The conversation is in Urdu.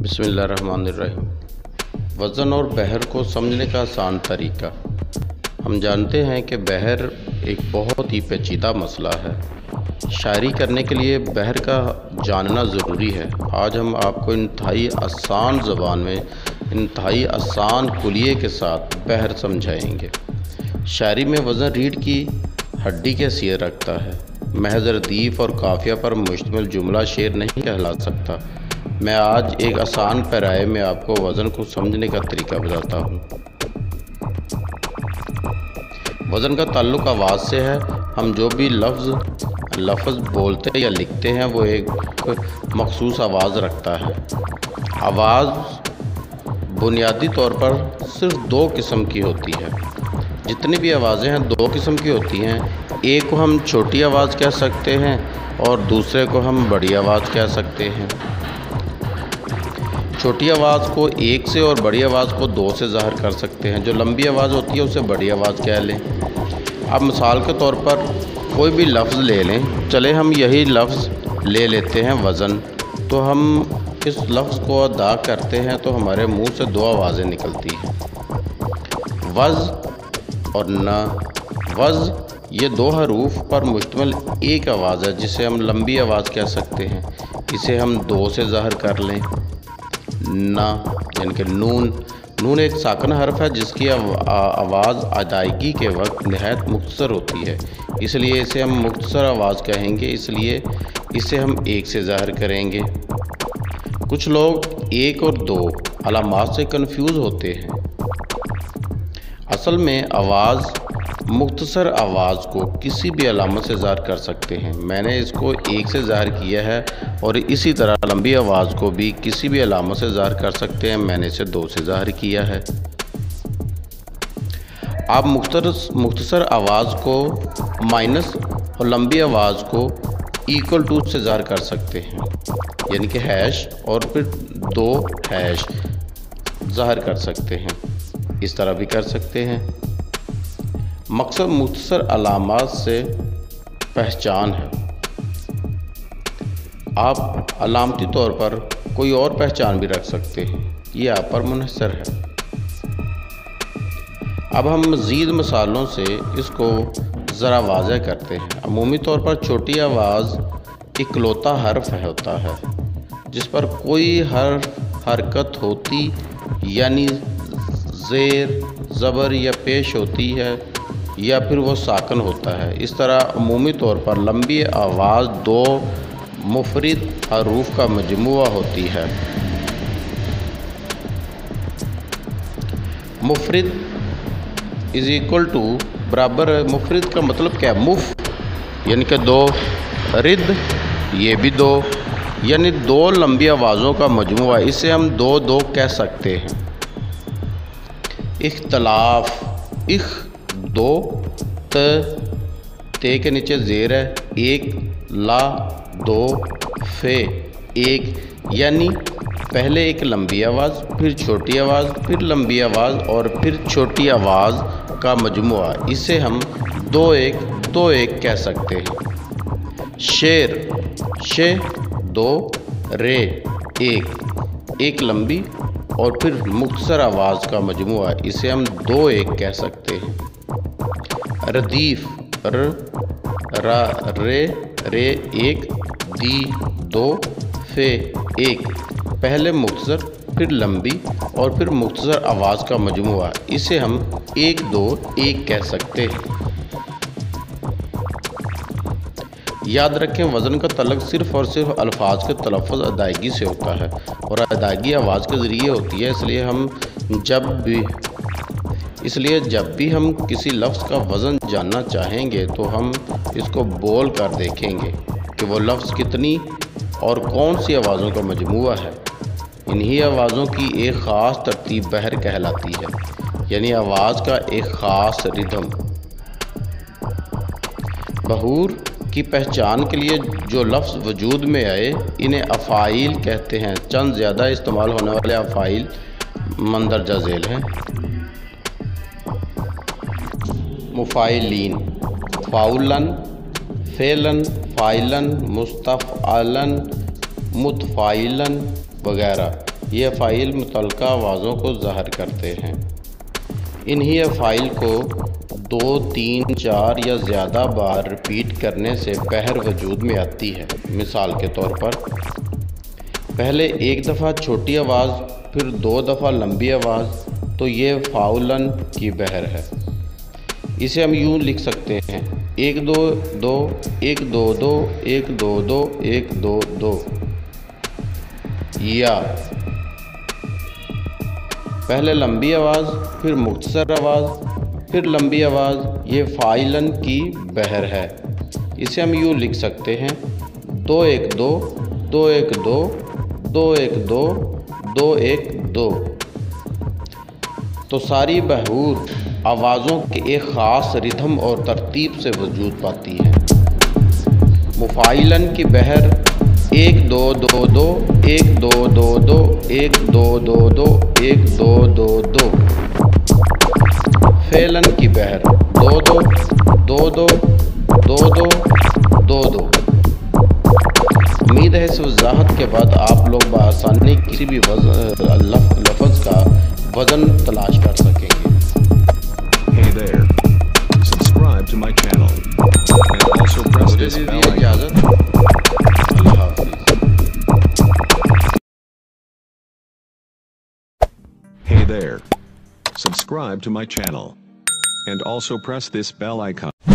بسم اللہ الرحمن الرحیم۔ وزن اور بحر کو سمجھنے کا آسان طریقہ۔ ہم جانتے ہیں کہ بحر ایک بہت ہی پیچیدہ مسئلہ ہے۔ شاعری کرنے کے لیے بحر کا جاننا ضروری ہے۔ آج ہم آپ کو انتہائی آسان زبان میں انتہائی آسان کلیے کے ساتھ بحر سمجھائیں گے۔ شاعری میں وزن ریڑھ کی ہڈی کی حیثیت رکھتا ہے۔ محض ردیف اور قافیہ پر مشتمل جملہ شعر نہیں کہلا سکتا۔ میں آج ایک آسان پیرائے میں آپ کو وزن کو سمجھنے کا طریقہ بتاتا ہوں۔ وزن کا تعلق آواز سے ہے۔ ہم جو بھی لفظ بولتے یا لکھتے ہیں وہ ایک مخصوص آواز رکھتا ہے۔ آواز بنیادی طور پر صرف دو قسم کی ہوتی ہے۔ جتنی بھی آوازیں ہیں دو قسم کی ہوتی ہیں۔ ایک کو ہم چھوٹی آواز کہہ سکتے ہیں اور دوسرے کو ہم بڑی آواز کہہ سکتے ہیں۔ چھوٹی آواز کو ایک سے اور بڑی آواز کو دو سے ظاہر کر سکتے ہیں۔ جو لمبی آواز ہوتی ہے اسے بڑی آواز کہہ لیں۔ اب مثال کے طور پر کوئی بھی لفظ لے لیں۔ چلے ہم یہی لفظ لے لیتے ہیں وزن، تو ہم اس لفظ کو ادا کرتے ہیں تو ہمارے منہ سے دو آوازیں نکلتی ہیں، وز اور نہ۔ وز یہ دو حروف پر مشتمل ایک آواز ہے جسے ہم لمبی آواز کہہ سکتے ہیں۔ اسے ہم دو سے ظاہر کر لیں۔ نہ یعنی کہ نون ایک ساکن حرف ہے جس کی آواز ادائیگی کے وقت نہایت مختصر ہوتی ہے، اس لیے اسے ہم مختصر آواز کہیں گے، اس لیے اسے ہم ایک سے ظاہر کریں گے۔ کچھ لوگ ایک اور دو علامات سے کنفیوز ہوتے ہیں۔ اصل میں مختصر آواز کو کسی بھی علامت سے ظاہر کر سکتے ہیں۔ میں نے اس کو ایک سے ظاہر کیا ہے اور اسی طرح لمبی آواز کو بھی کسی بھی علامت سے ظاہر کر سکتے ہیں۔ میں نے اسے دو سے ظاہر کیا ہے۔ آپ مختصر آواز کو مائنس اور لمبی آواز کو ایکول ٹو سے ظاہر کر سکتے ہیں، یعنی کہ ہیش اور پھر دو ہیش ظاہر کر سکتے ہیں۔ اس طرح بھی کر سکتے ہیں۔ مقصد مختصر علامات سے پہچان ہے۔ آپ علامتی طور پر کوئی اور پہچان بھی رکھ سکتے ہیں، یہ آپ پر منحصر ہے۔ اب ہم مزید مثالوں سے اس کو ذرا واضح کرتے ہیں۔ عمومی طور پر چھوٹی آواز اکلوتا حرف ہوتا ہے جس پر کوئی حرکت ہوتی یعنی زیر زبر یا پیش ہوتی ہے یا پھر وہ ساکن ہوتا ہے۔ اس طرح عمومی طور پر لمبی آواز دو منفرد حروف کا مجموعہ ہوتی ہے۔ مفرد از ایکول ٹو برابر ہے۔ مفرد کا مطلب کیا ہے؟ یعنی کہ دو، رد یہ بھی دو، یعنی دو لمبی آوازوں کا مجموعہ، اسے ہم دو دو کہہ سکتے ہیں۔ اختلاف دو، تے کے نیچے زیر ہے، ایک، لا دو، فے ایک، یعنی پہلے ایک لمبی آواز، پھر چھوٹی آواز، پھر لمبی آواز اور پھر چھوٹی آواز کا مجموعہ، اسے ہم دو ایک کہہ سکتے ہیں۔ شیر دو، رے ایک لمبی اور پھر مختصر آواز کا مجموعہ، اسے ہم دو ایک کہہ سکتے ہیں۔ ردیف رے ایک، دی دو، فے ایک، پہلے مختصر پھر لمبی اور پھر مختصر آواز کا مجموعہ، اسے ہم ایک دو ایک کہہ سکتے ہیں۔ یاد رکھیں وزن کا تعلق صرف اور صرف الفاظ کے تلفظ ادائیگی سے ہوتا ہے اور ادائیگی آواز کے ذریعے ہوتی ہے، اس لیے جب بھی ہم کسی لفظ کا وزن جاننا چاہیں گے تو ہم اس کو بول کر دیکھیں گے کہ وہ لفظ کتنی اور کون سی آوازوں کا مجموعہ ہے۔ انہی آوازوں کی ایک خاص ترتیب بحر کہلاتی ہے، یعنی آواز کا ایک خاص ردھم۔ بحور کی پہچان کے لیے جو لفظ وجود میں آئے انہیں افعال کہتے ہیں۔ چند زیادہ استعمال ہونے والے افعال مندرجہ ذیل ہیں۔ مفاعلین، فاعلن، فعلن، فاعلن، مستفعلن، متفاعلن وغیرہ۔ یہ افعال متعلقہ آوازوں کو ظاہر کرتے ہیں۔ انہی افعال کو 2، 3، 4 یا زیادہ بار ریپیٹ کرنے سے بحر وجود میں آتی ہے۔ مثال کے طور پر پہلے ایک دفعہ چھوٹی آواز پھر 2 دفعہ لمبی آواز تو یہ فاؤلن کی بحر ہے۔ اسے ہم یوں لکھ سکتے ہیں 1 2 2 1 2 2 1 2 2 1 2 2 یا پہلے لمبی آواز پھر مختصر آواز پھر لمبی آواز، یہ فاعلن کی بحر ہے۔ اسے ہم یوں لکھ سکتے ہیں 2 1 2 2 1 2 2 1 2 2 1 2۔ تو ساری بحور آوازوں کے ایک خاص ردھم اور ترتیب سے وجود پاتی ہے۔ مفاعلن کی بحر 1 2 2 2 1 2 2 2 1 2 2 2 1 2 2 2۔ فعلن کی بحر 2 2 2 2 2 2 2 2۔ امید ہے اس وضاحت کے بعد آپ لوگ بآسانی کسی بھی لفظ کا وزن تلاش کر سکیں گے۔ Hey there. Subscribe to my channel and also press this bell icon. اجازت، اللہ حافظ۔ Hey there. Subscribe to my channel and also press this bell icon.